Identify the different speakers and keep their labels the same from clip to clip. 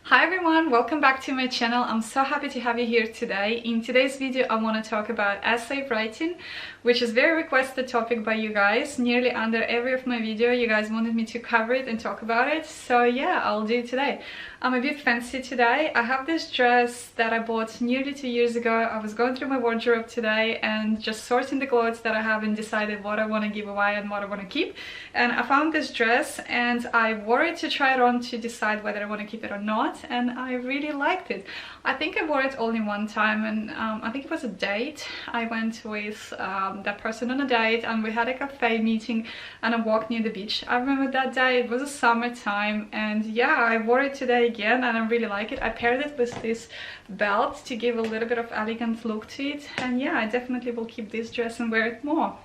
Speaker 1: Hi everyone, welcome back to my channel. I'm so happy to have you here today. In today's video I want to talk about essay writing, which is a very requested topic by you guys. Nearly under every of my video you guys wanted me to cover it and talk about it, so yeah, I'll do it today. I'm a bit fancy today. I have this dress that I bought nearly 2 years ago. I was going through my wardrobe today and just sorting the clothes that I have and decided what I want to give away and what I want to keep, and I found this dress and I wore it to try it on to decide whether I want to keep it or not, and I really liked it. I think I wore it only one time, and I think it was a date. I went with that person on a date and we had a cafe meeting and a walk near the beach. I remember that day, it was a summertime, and yeah, I wore it today again and I really like it. I paired it with this belt to give a little bit of elegant look to it, and yeah, I definitely will keep this dress and wear it more.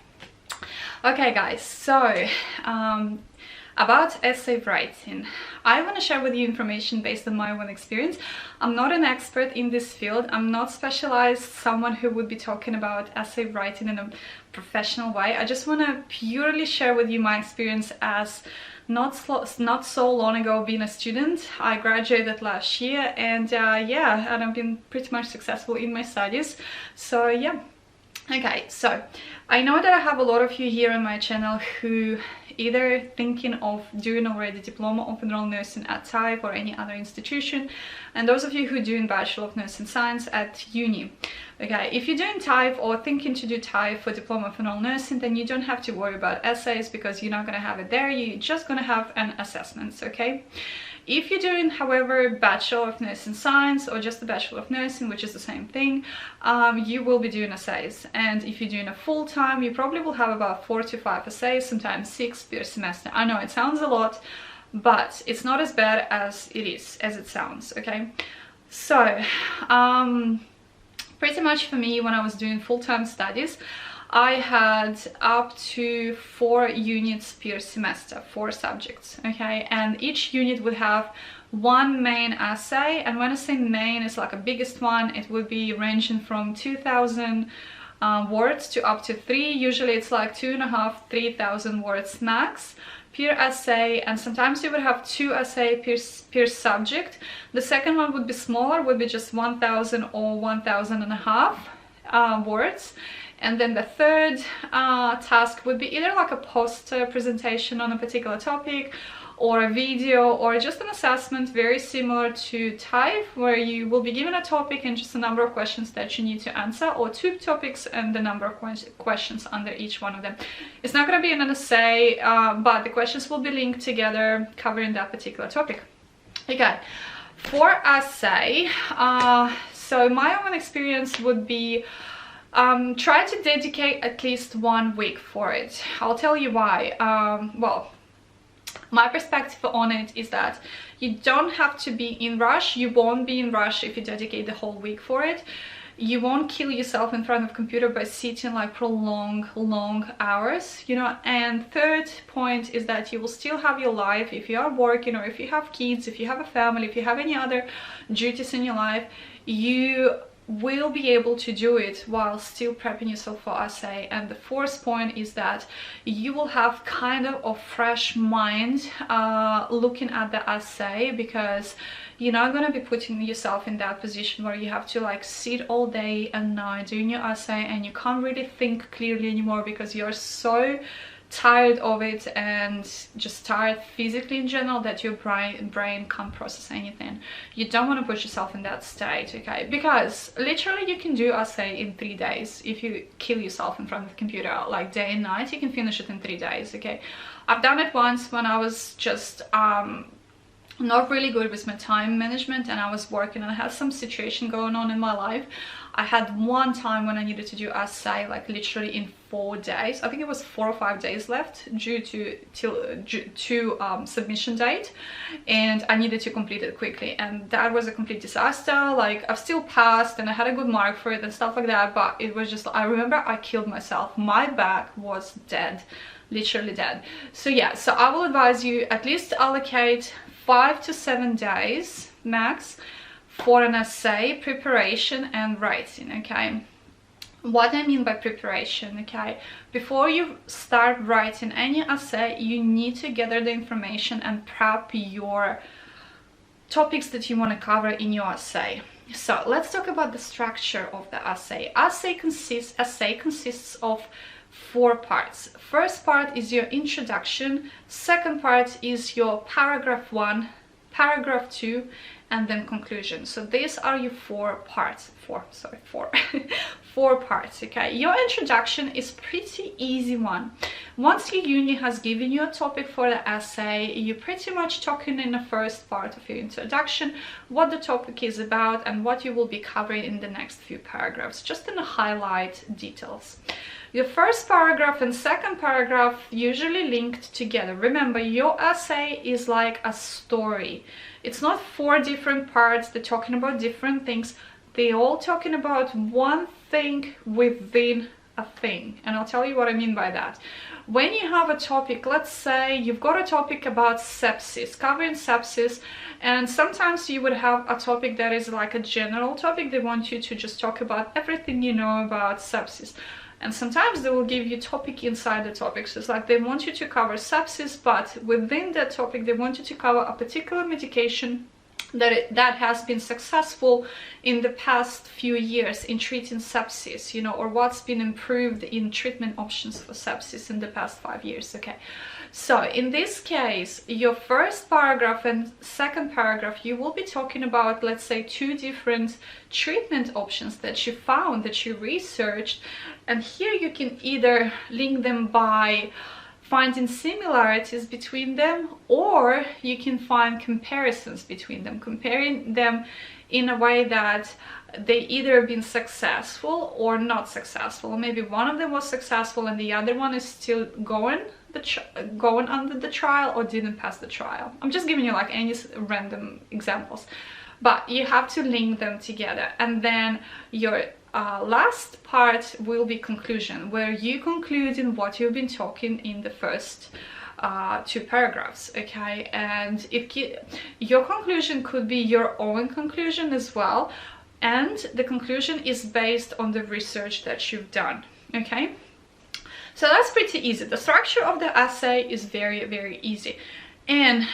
Speaker 1: Okay guys, so about essay writing, I want to share with you information based on my own experience. I'm not an expert in this field. I'm not specialized someone who would be talking about essay writing in a professional way. I just want to purely share with you my experience as not so long ago being a student. I graduated last year, and yeah, and I've been pretty much successful in my studies, so yeah. Okay, so I know that I have a lot of you here on my channel who either thinking of doing already diploma of general nursing at TAFE or any other institution, and those of you who are doing Bachelor of Nursing Science at uni. Okay, if you're doing TAFE or thinking to do TAFE for diploma of general nursing, then you don't have to worry about essays because you're not going to have it there. You're just going to have an assessment, okay? If you're doing, however, Bachelor of Nursing Science or just the Bachelor of Nursing, which is the same thing, you will be doing essays. And if you're doing a full-time, you probably will have about 4 to 5 essays, sometimes 6 per semester. I know it sounds a lot, but it's not as bad as it sounds, okay? So, pretty much for me, when I was doing full-time studies, I had up to 4 units per semester, 4 subjects, okay? And each unit would have one main essay, and when I say main, it's like a biggest one. It would be ranging from 2,000 words to up to 3. Usually it's like 2,500 to 3,000 words max per essay, and sometimes you would have 2 essays per subject. The second one would be smaller, would be just 1,000 or 1,500 words. And then the third task would be either like a poster presentation on a particular topic, or a video, or just an assessment very similar to TAFE, where you will be given a topic and just a number of questions that you need to answer, or 2 topics and the number of questions under each one of them. It's not going to be an essay, but the questions will be linked together covering that particular topic. Okay, for essay, so my own experience would be try to dedicate at least 1 week for it. I'll tell you why. Well, my perspective on it is that you don't have to be in rush. You won't be in rush if you dedicate the whole week for it. You won't kill yourself in front of a computer by sitting like for long hours, you know. And third point is that you will still have your life. If you are working, or if you have kids, if you have a family, if you have any other duties in your life, you will be able to do it while still prepping yourself for essay. And the fourth point is that you will have kind of a fresh mind looking at the essay, because you're not going to be putting yourself in that position where you have to like sit all day and night doing your essay and you can't really think clearly anymore because you're so tired of it and just tired physically in general that your brain can't process anything. You don't want to put yourself in that state, okay? Because literally you can do essay in 3 days. If you kill yourself in front of the computer like day and night, you can finish it in 3 days, okay? I've done it once when I was just not really good with my time management, and I was working and I had some situation going on in my life. I had one time when I needed to do essay like literally in 4 days. I think it was 4 or 5 days left due to submission date, and I needed to complete it quickly, and that was a complete disaster. Like, I've still passed and I had a good mark for it and stuff like that, but it was just, I remember I killed myself. My back was dead, literally dead. So yeah, so I will advise you at least allocate 5 to 7 days max for an essay preparation and writing, okay? What I mean by preparation, okay? Before you start writing any essay, you need to gather the information and prep your topics that you want to cover in your essay. So let's talk about the structure of the essay. Essay consists of 4 parts. First part is your introduction, second part is your paragraph 1, paragraph 2, and then conclusion. So these are your 4 parts. 4 parts. Okay, your introduction is pretty easy one. Once your uni has given you a topic for the essay, you're pretty much talking in the first part of your introduction what the topic is about and what you will be covering in the next few paragraphs, just in the highlight details. Your first paragraph and second paragraph usually linked together. Remember, your essay is like a story. It's not 4 different parts, they're talking about different things. They're all talking about one thing within a thing. And I'll tell you what I mean by that. When you have a topic, let's say you've got a topic about sepsis, covering sepsis, and sometimes you would have a topic that is like a general topic. They want you to just talk about everything you know about sepsis. And sometimes they will give you topic inside the topic. So it's like they want you to cover sepsis, but within that topic, they want you to cover a particular medication that has been successful in the past few years in treating sepsis, you know, or what's been improved in treatment options for sepsis in the past 5 years. Okay, so in this case, your first paragraph and second paragraph, you will be talking about, let's say, 2 different treatment options that you found, that you researched, and here you can either link them by finding similarities between them, or you can find comparisons between them, comparing them in a way that they either been successful or not successful. Maybe one of them was successful and the other one is still going under the trial or didn't pass the trial. I'm just giving you like any random examples, but you have to link them together. And then your last part will be conclusion, where you conclude in what you've been talking in the first 2 paragraphs. Okay, and your conclusion could be your own conclusion as well, and the conclusion is based on the research that you've done. Okay, so that's pretty easy. The structure of the essay is very, very easy. And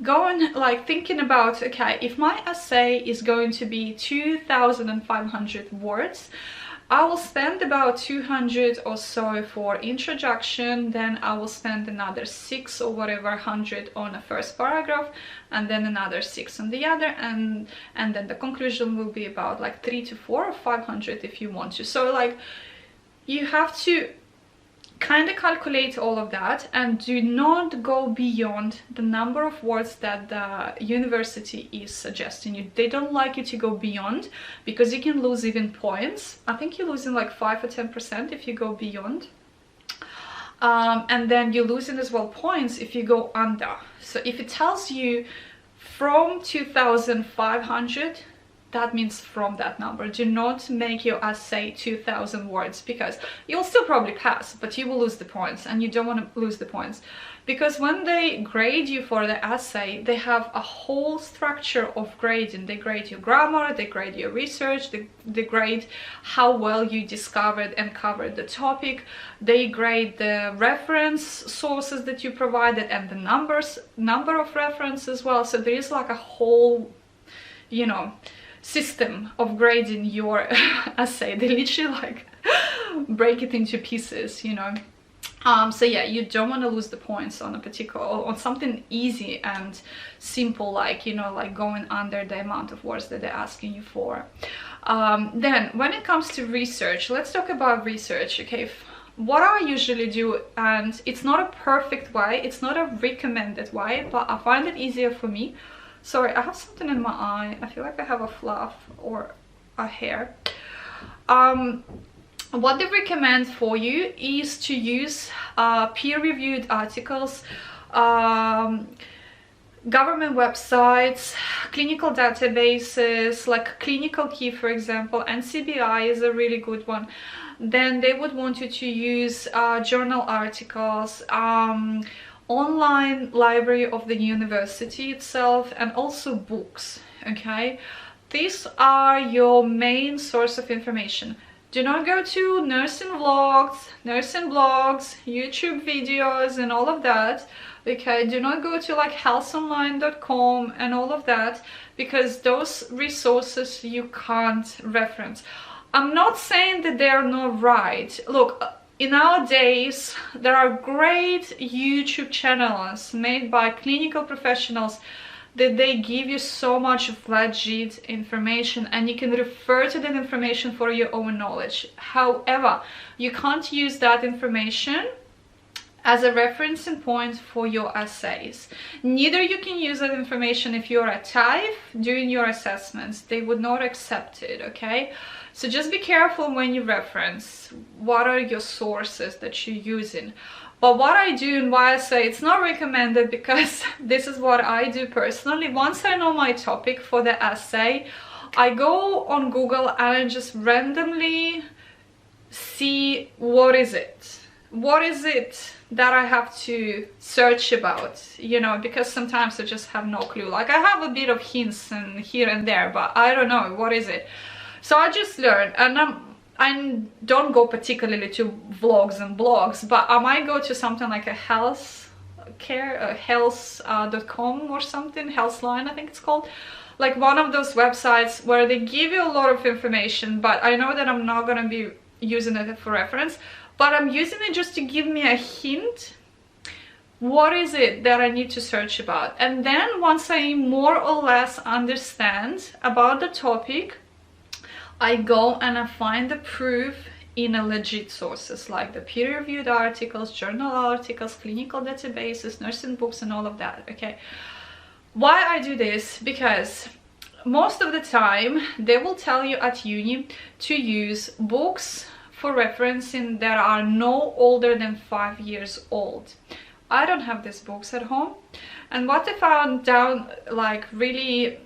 Speaker 1: going like thinking about, okay, if my essay is going to be 2,500 words, I will spend about 200 or so for introduction, then I will spend another 6 or whatever 100 on the first paragraph, and then another 6 on the other, and then the conclusion will be about like 3 to 4 or 500 if you want to. So like you have to kind of calculate all of that, and do not go beyond the number of words that the university is suggesting you. They don't like you to go beyond, because you can lose even points. I think you're losing like 5 or 10% if you go beyond, and then you're losing as well points if you go under. So if it tells you from 2,500, that means from that number. Do not make your essay 2,000 words, because you'll still probably pass, but you will lose the points, and you don't want to lose the points, because when they grade you for the essay, they have a whole structure of grading. They grade your grammar, they grade your research, they grade how well you discovered and covered the topic, they grade the reference sources that you provided and the number of references as well. So there is like a whole, you know, system of grading your essay. They literally like break it into pieces, you know. So yeah, you don't want to lose the points on a particular, on something easy and simple, like, you know, like going under the amount of words that they're asking you for. Then when it comes to research, let's talk about research. Okay, what I usually do, and it's not a perfect way, it's not a recommended way, but I find it easier for me. Sorry, I have something in my eye. I feel like I have a fluff or a hair. What they recommend for you is to use peer-reviewed articles, government websites, clinical databases like Clinical Key, for example. NCBI is a really good one. Then they would want you to use journal articles, online library of the university itself, and also books. Okay, these are your main source of information. Do not go to nursing blogs, YouTube videos and all of that, Okay, do not go to like healthonline.com and all of that, because those resources you can't reference. I'm not saying that they're not right. Look, in our days, there are great YouTube channels made by clinical professionals that they give you so much legit information, and you can refer to that information for your own knowledge. However, you can't use that information as a referencing point for your essays. Neither you can use that information if you're a TIFE doing your assessments. They would not accept it, okay? So just be careful when you reference. What are your sources that you're using? But what I do and why I say it's not recommended, because this is what I do personally. Once I know my topic for the essay, I go on Google and I just randomly see what is it that I have to search about, you know, because sometimes I just have no clue. Like I have a bit of hints and here and there, but I don't know what is it. So I just learn, and I don't go particularly to vlogs and blogs, but I might go to something like a health.com or something, Healthline I think it's called, like one of those websites where they give you a lot of information, but I know that I'm not going to be using it for reference, but I'm using it just to give me a hint. What is it that I need to search about? And then once I more or less understand about the topic, I go and I find the proof in a legit sources, like the peer-reviewed articles, journal articles, clinical databases, nursing books, and all of that, okay? Why I do this? Because most of the time they will tell you at uni to use books for referencing that are no older than 5 years old. I don't have these books at home, and what I found down, like really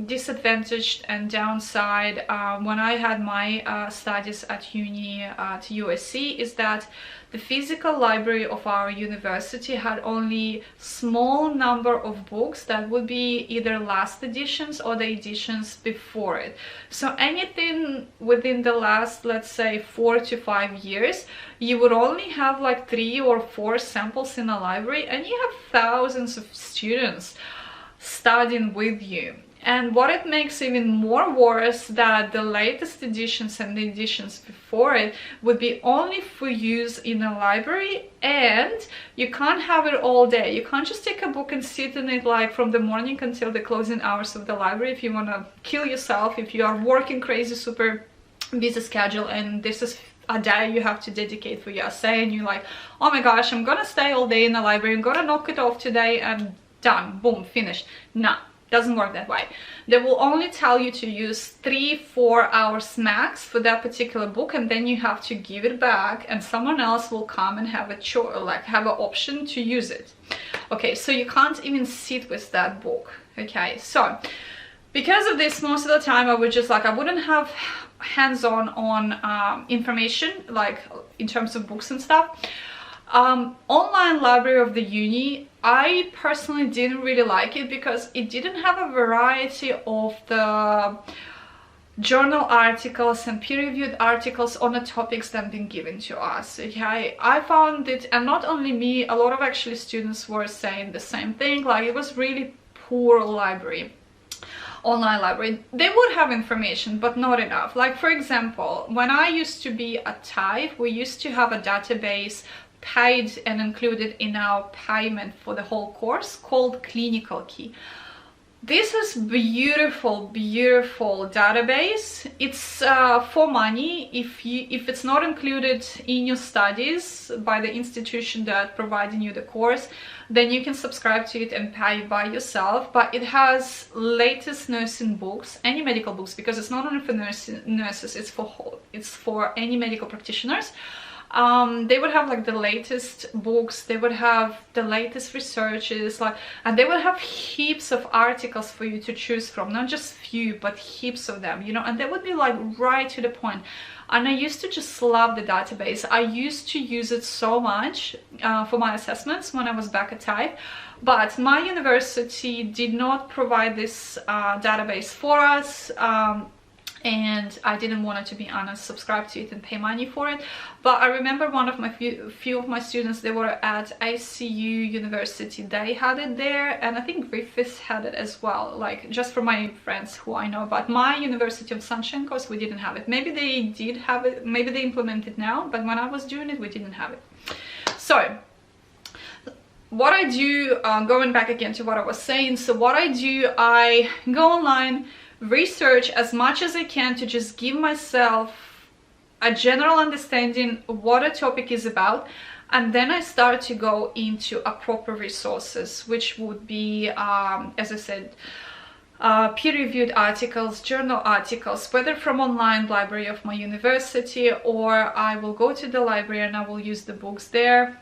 Speaker 1: disadvantaged and downside when I had my studies at uni at USC, is that the physical library of our university had only small number of books that would be either last editions or the editions before it. So anything within the last, let's say, 4 to 5 years, you would only have like 3 or 4 samples in a library, and you have thousands of students studying with you. And what it makes even more worse, that the latest editions and the editions before it would be only for use in a library, and you can't have it all day. You can't just take a book and sit in it like from the morning until the closing hours of the library if you want to kill yourself, if you are working crazy, super busy schedule, and this is a day you have to dedicate for your essay, and you're like, oh my gosh, I'm gonna stay all day in the library, I'm gonna knock it off today and done, boom, finished. Nah. Doesn't work that way. They will only tell you to use 3-4 hours max for that particular book, and then you have to give it back, and someone else will come and have a choice, like have an option to use it. Okay, so you can't even sit with that book. Okay, so because of this, most of the time I would just like, I wouldn't have hands-on on information, like in terms of books and stuff. Online library of the uni, I personally didn't really like it because it didn't have a variety of the journal articles and peer-reviewed articles on the topics that have been given to us. Okay, I found it, and not only me, a lot of actually students were saying the same thing, like it was really poor library. Online library, they would have information but not enough. Like for example, when I used to be a TIFE, we used to have a database paid and included in our payment for the whole course called Clinical Key. This is beautiful database. It's for money. If it's not included in your studies by the institution that providing you the course, then you can subscribe to it and pay by yourself. But it has latest nursing books, any medical books, because it's not only for nurses, it's for any medical practitioners. They would have like the latest books, they would have the latest researches, like, and they would have heaps of articles for you to choose from, not just few but heaps of them, you know, and they would be like right to the point. And I used to just love the database. I used to use it so much for my assessments when I was back at TIFE, but my university did not provide this database for us. and I didn't want it, to be honest, subscribe to it and pay money for it. But I remember one of my few of my students, they were at ACU University, they had it there, and I think Griffiths had it as well, like just for my friends who I know about. My University of Sunshine Coast, we didn't have it. Maybe they did have it, maybe they implement it now, but when I was doing it, we didn't have it. So what I do, going back again to what I was saying, so what I do, I go online, research as much as I can to just give myself a general understanding what a topic is about, and then I start to go into a proper resources, which would be, as I said, peer-reviewed articles, journal articles, whether from online library of my university, or I will go to the library and I will use the books there.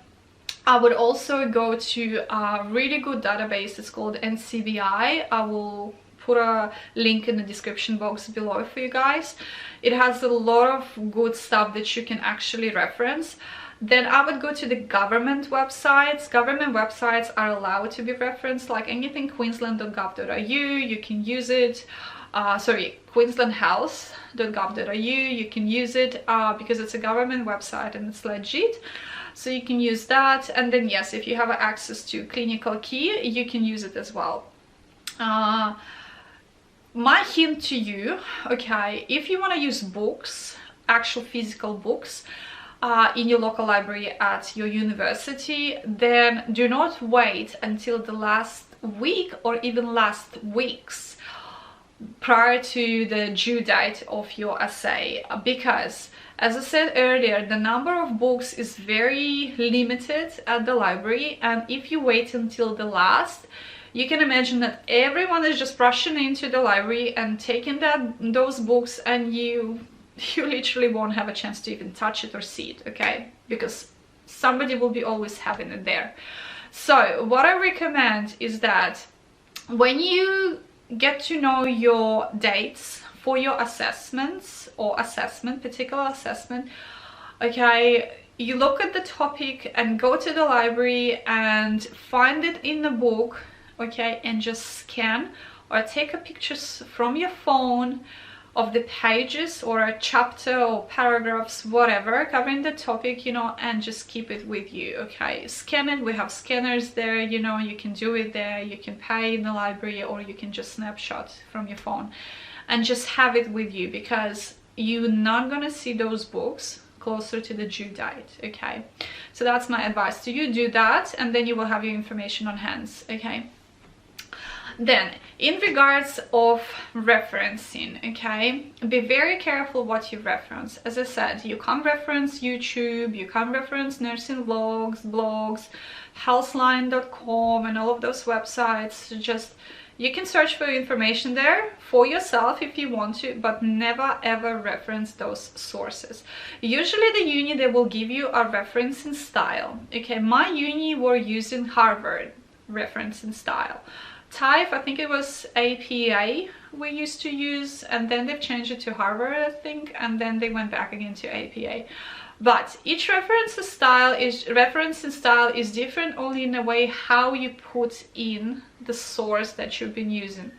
Speaker 1: I would also go to a really good database, it's called NCBI. I will put a link in the description box below for you guys. It has a lot of good stuff that you can actually reference. Then I would go to the government websites. Government websites are allowed to be referenced, like anything queensland.gov.au, you can use it. queenslandhealth.gov.au, you can use it because it's a government website and it's legit. So you can use that. And then yes, if you have access to Clinical Key, you can use it as well. My hint to you, okay, if you want to use books, actual physical books, in your local library at your university, then do not wait until the last week or even last weeks prior to the due date of your essay, because as I said earlier, the number of books is very limited at the library, and if you wait until the last, you can imagine that everyone is just rushing into the library and taking those books, and you literally won't have a chance to even touch it or see it, okay? Because somebody will be always having it there. So what I recommend is that when you get to know your dates for your assessments or particular assessment, okay, you look at the topic and go to the library and find it in the book, okay, and just scan or take a pictures from your phone of the pages or a chapter or paragraphs, whatever, covering the topic, you know, and just keep it with you, okay? Scan it, we have scanners there, you know, you can do it there, you can pay in the library, or you can just snapshot from your phone and just have it with you, because you're not gonna see those books closer to the due date, okay? So that's my advice to you, do that, and then you will have your information on hand, okay? Then, in regards of referencing, okay, be very careful what you reference. As I said, you can't reference YouTube, you can't reference nursing blogs, healthline.com and all of those websites. Just, you can search for information there for yourself if you want to, but never ever reference those sources. Usually the uni, they will give you a referencing style, okay? My uni were using Harvard referencing style. TIFE, I think it was APA we used to use, and then they've changed it to Harvard, I think, and then they went back again to APA. But each referencing style is different only in a way how you put in the source that you've been using.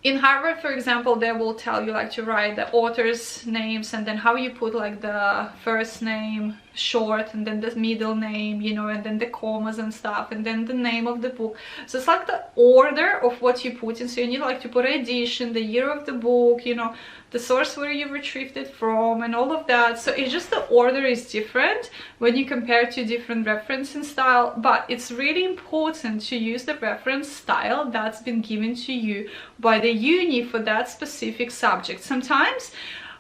Speaker 1: In Harvard, for example, they will tell you like to write the author's names, and then how you put like the first name short, and then the middle name, you know, and then the commas and stuff, and then the name of the book. So it's like the order of what you put in. So you need like to put edition, the year of the book, you know, the source where you retrieved it from, and all of that. So it's just the order is different when you compare to different referencing style, but it's really important to use the reference style that's been given to you by the uni for that specific subject. Sometimes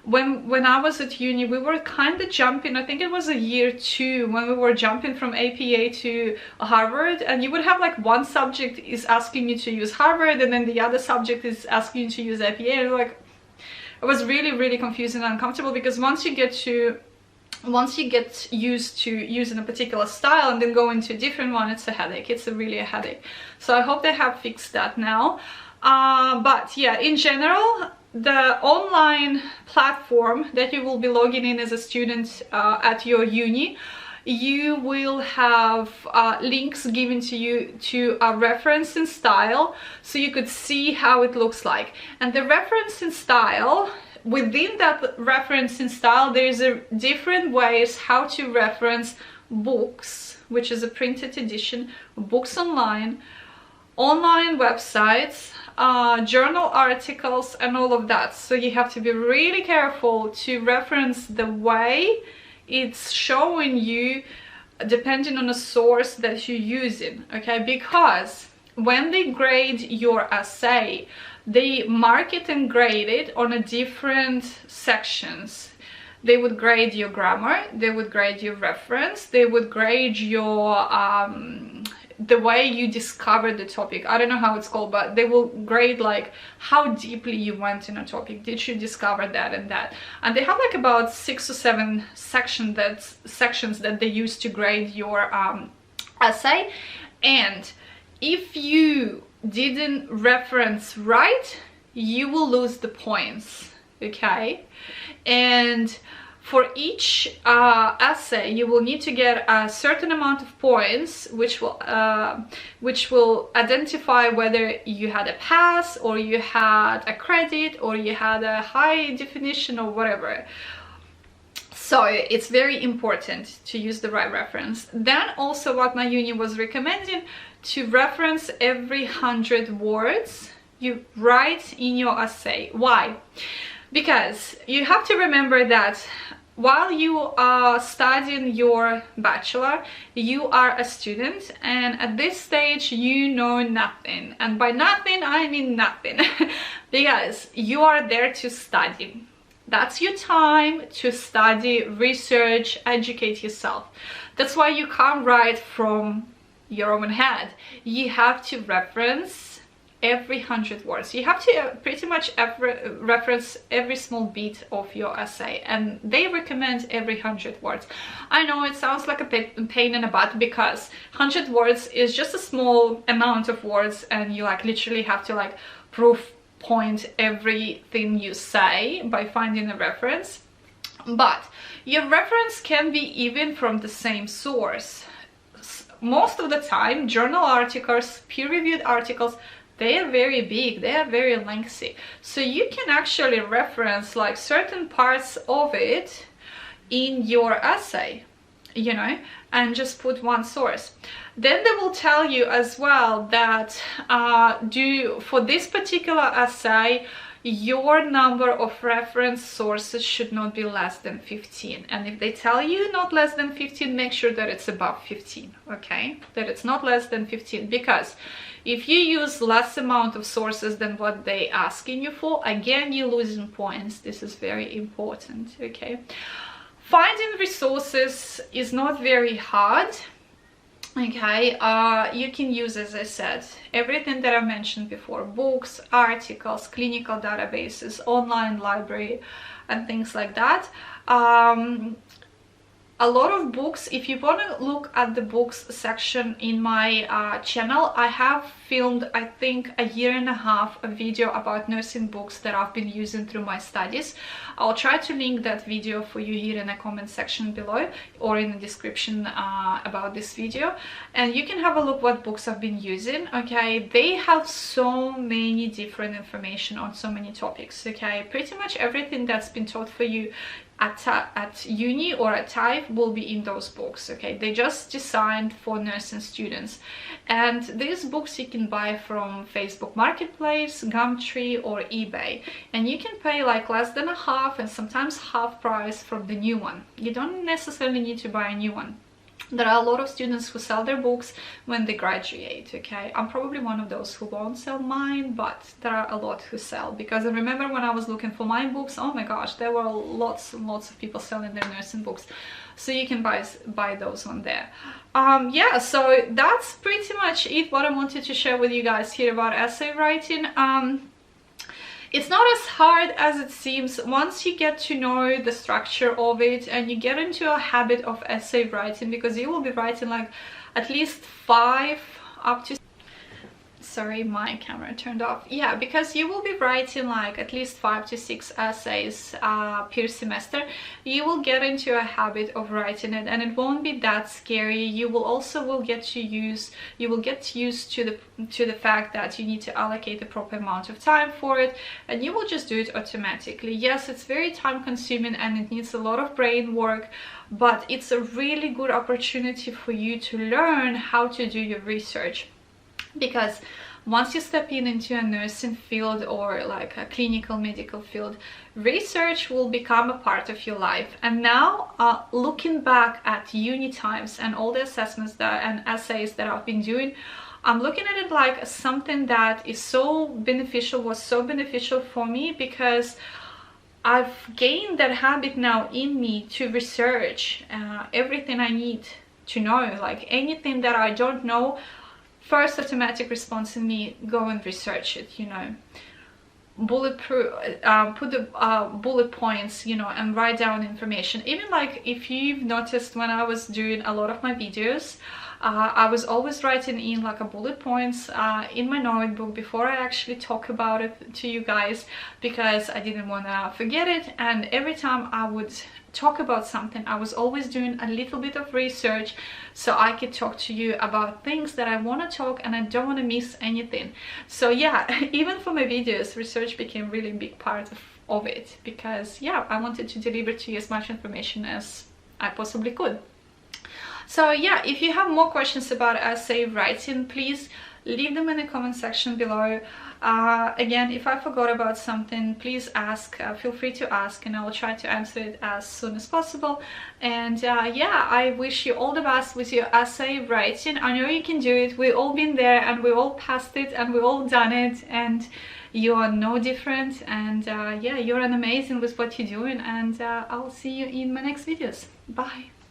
Speaker 1: when I was at uni, we were kind of jumping, I think it was a year 2 when we were jumping from APA to Harvard, and you would have like one subject is asking you to use Harvard, and then the other subject is asking you to use APA, and like, it was really confusing and uncomfortable, because once you get used to using a particular style and then go into a different one, it's a headache. It's really a headache. So I hope they have fixed that now. But yeah, in general, the online platform that you will be logging in as a student at your uni, you will have links given to you to a reference and style, so you could see how it looks like. And the reference and style, within that reference and style, there's a different ways how to reference books, which is a printed edition, books online websites, journal articles, and all of that. So you have to be really careful to reference the way it's showing you, depending on the source that you're using, okay? Because when they grade your essay, they mark it and grade it on a different sections. They would grade your grammar, they would grade your reference, they would grade your the way you discovered the topic. I don't know how it's called, but they will grade like how deeply you went in a topic. Did you discover that and that? And they have like about 6 or 7 sections that they use to grade your essay. And if you didn't reference right, you will lose the points, okay? And for each essay, you will need to get a certain amount of points, which will identify whether you had a pass, or you had a credit, or you had a high definition, or whatever. So it's very important to use the right reference. Then also what my uni was recommending, to reference every 100 words you write in your essay. Why? Because you have to remember that while you are studying your bachelor, you are a student, and at this stage you know nothing. And by nothing, I mean nothing. Because you are there to study. That's your time to study, research, educate yourself. That's why you can't write from your own head. You have to reference every 100 words. You have to pretty much reference every small bit of your essay, and they recommend every 100 words. I know it sounds like a pain in the butt, because 100 words is just a small amount of words, and you like literally have to like proof point everything you say by finding a reference. But your reference can be even from the same source. Most of the time, journal articles, peer-reviewed articles, they are very big, they are very lengthy. So you can actually reference like certain parts of it in your essay, you know, and just put one source. Then they will tell you as well that for this particular essay, your number of reference sources should not be less than 15. And if they tell you not less than 15, make sure that it's above 15, okay? That it's not less than 15, because if you use less amount of sources than what they asking you for, again, you're losing points. This is very important, okay? Finding resources is not very hard. Okay, you can use, as I said, everything that I mentioned before: books, articles, clinical databases, online library, and things like that. A lot of books, if you want to look at the books section in my channel, I have filmed, I think, 1.5 years a video about nursing books that I've been using through my studies. I'll try to link that video for you here in the comment section below, or in the description about this video, and you can have a look what books I've been using. Okay, they have so many different information on so many topics. Okay, pretty much everything that's been taught for you at uni or at TAFE will be in those books. Okay, they just designed for nursing students, and these books you can buy from Facebook Marketplace, Gumtree, or eBay, and you can pay like less than a half and sometimes half price from the new one. You don't necessarily need to buy a new one. There are a lot of students who sell their books when they graduate, okay? I'm probably one of those who won't sell mine, but there are a lot who sell, because I remember when I was looking for my books, oh my gosh, there were lots and lots of people selling their nursing books. So you can buy those on there. Yeah, so that's pretty much it, what I wanted to share with you guys here about essay writing. It's not as hard as it seems once you get to know the structure of it and you get into a habit of essay writing, because you will be writing like at least 5 up to sorry, my camera turned off. Yeah, because you will be writing like at least 5 to 6 essays per semester. You will get into a habit of writing it, and it won't be that scary. You will get used to the fact that you need to allocate the proper amount of time for it, and you will just do it automatically. Yes, it's very time consuming and it needs a lot of brain work, but it's a really good opportunity for you to learn how to do your research. Because once you step into a nursing field or like a clinical medical field, research will become a part of your life. And now looking back at uni times and all the assessments and essays that I've been doing, I'm looking at it like something that is was so beneficial for me, because I've gained that habit now in me to research everything I need to know. Like anything that I don't know, first automatic response in me, go and research it, you know. Bulletproof, put the bullet points, you know, and write down information. Even like if you've noticed, when I was doing a lot of my videos, I was always writing in like a bullet points in my notebook before I actually talk about it to you guys, because I didn't want to forget it. And every time I would talk about something, I was always doing a little bit of research so I could talk to you about things that I want to talk and I don't want to miss anything. So yeah, even for my videos, research became really big part of it, because yeah, I wanted to deliver to you as much information as I possibly could. So yeah, if you have more questions about essay writing, please leave them in the comment section below. Again, if I forgot about something, please ask, feel free to ask, and I will try to answer it as soon as possible. And yeah, I wish you all the best with your essay writing. I know you can do it. We've all been there and we all passed it and we all done it, and you are no different. And yeah, you're amazing with what you're doing, and I'll see you in my next videos. Bye.